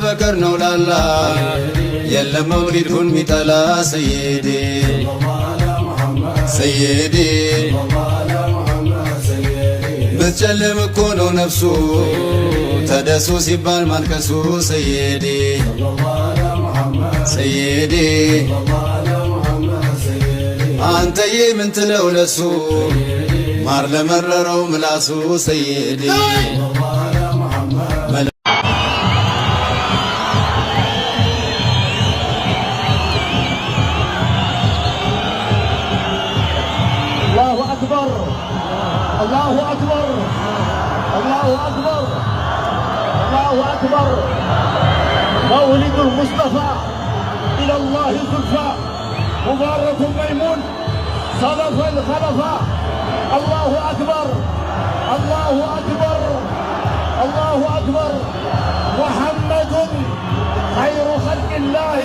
በቀር ነው ላላ የለም መውሊዱን ሚጠላ ሰይዴ ሰይዴ ብትጨልም እኮ ነው ነፍሱ ተደሱ ሲባል ማልቀሱ ሰይዴ ሰይዴ አንተዬ ምን ትለው ለሱ ማር ለመረረው ምላሱ ሰይዴ الله أكبر الله أكبر الله أكبر مولد المصطفى إلى الله زلفى مبارك ميمون صدف الخلفاء الله أكبر الله أكبر الله أكبر محمد خير خلق الله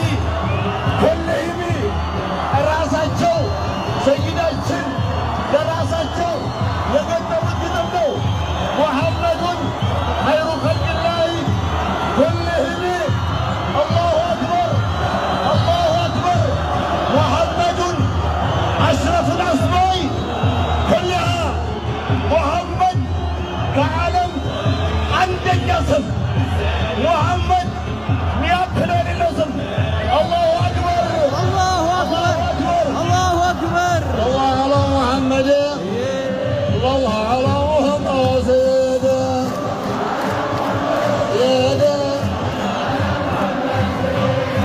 كلهم راساتشو سيداتشن لراساتشو يقدمون كتبوا محمد خير خلق الله كلهم الله أكبر الله أكبر محمد أشرف الأسماء كلها محمد كعلم عندك يصف محمد مياكل للنصف الله أكبر الله أكبر الله أكبر الله على محمد الله على محمد سيدنا سيدنا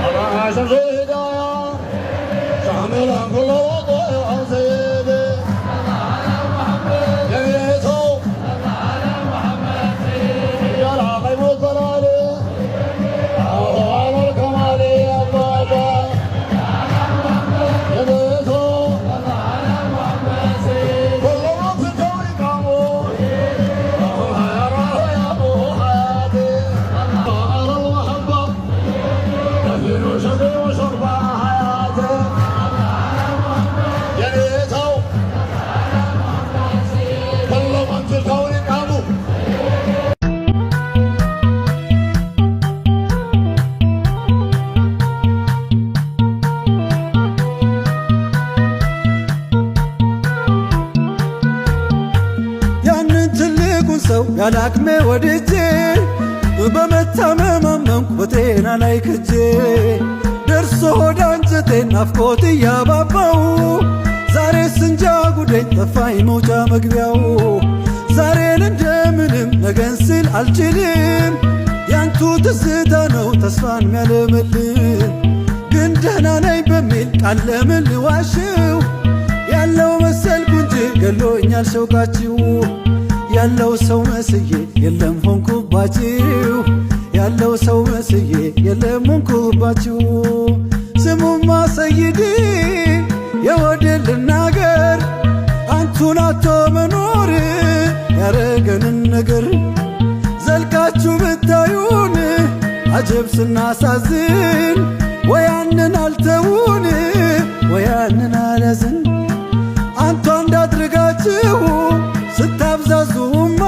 الله عشان سيدنا شامل عن كل وضع عن سيدنا جميعته على محمد سيدنا يا العقيم والضلال على الكمال يا بابا جميعته على محمد سيدنا ያላክሜ ወድጄ በመታመም አመንኩ በጤና ላይ ክጄ ደርሶ ወደ አንጀቴን ናፍቆት እያባባው ዛሬ ስንጃ ጉዴኝ ጠፋኝ መውጫ መግቢያው ዛሬን እንደምንም ነገን ስል አልችልም ያንቱ ትዝታ ነው ተስፋን ሚያለመልም ግን ደህና ነኝ በሚል ቃል ለምን ልዋሽው ያለው መሰልኩ እንጂ ገሎኛል ሸውቃችሁ ያለው ሰው መስዬ የለም ሆንኩባችሁ ያለው ሰው መስዬ የለም ሆንኩባችሁ ስሙማ ሰይዲ የወዴን ልናገር አንቱን አቶ መኖር ያረገንን ነገር ዘልቃችሁ ብታዩን አጀብ ስናሳዝን ወያንን አልተውን ወያንን አላዝን አንቷ እንዳድርጋችሁ ስታብዛዙማ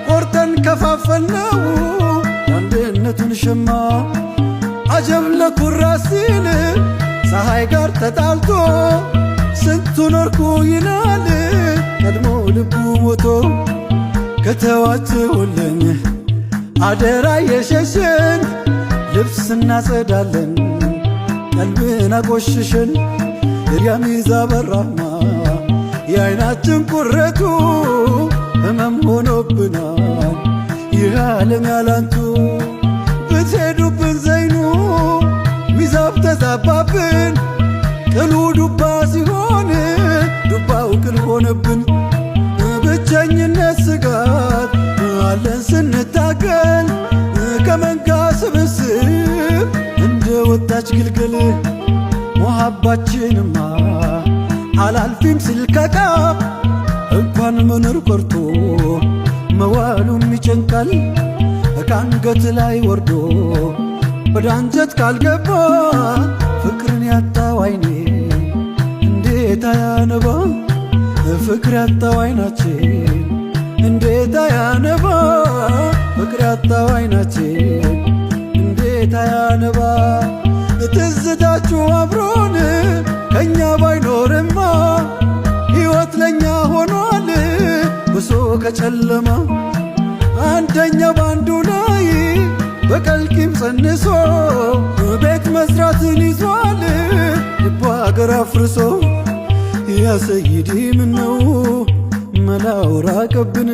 ቆርጠን ከፋፈልነው አንድነቱን ሸማ አጀብ ለኩራሲን ፀሐይ ጋር ተጣልቶ ስንቱ ኖርኩ ይላል ቀድሞ ልቡ ሞቶ ከተዋችሁልን አደራ የሸሸን ልብስ እናጸዳለን ቀልብን አቆሽሸን የሪያሚዛ በራማ የዓይናችን ቁረቱ ህመም ሆኖብናል ይህ ዓለም ያላንቱ ብትሄዱብን ዘይኑ ሚዛብ ተዛባብን ቅሉ ዱባ ሲሆን ዱባው ቅል ሆነብን ብቸኝነት ስጋት አለን ስንታገል ከመንጋ ስብስብ እንደ ወጣች ግልገል ሞሃባችንማ አላልፊም ስልከቃ እንኳን መኖር ቆርቶ መዋሉም ይጨንቃል ከአንገት ላይ ወርዶ ወደ አንጀት ካልገባ ፍቅርን ያጣው አይኔ እንዴት አያነባ ፍቅር ያጣው አይናችን እንዴት አያነባ ፍቅር ያጣው አይናችን ጌታ ያነባ ትዝታችሁ አብሮን ከእኛ ባይኖርማ ሕይወት ለእኛ ሆኗል ብሶ ከጨለማ አንደኛው ባንዱ ላይ በቀል ቂም ጸንሶ ቤት መስራትን ይዟል ልቡ አገር አፍርሶ ያ ሰይዲ ምነው መላው ራቀብን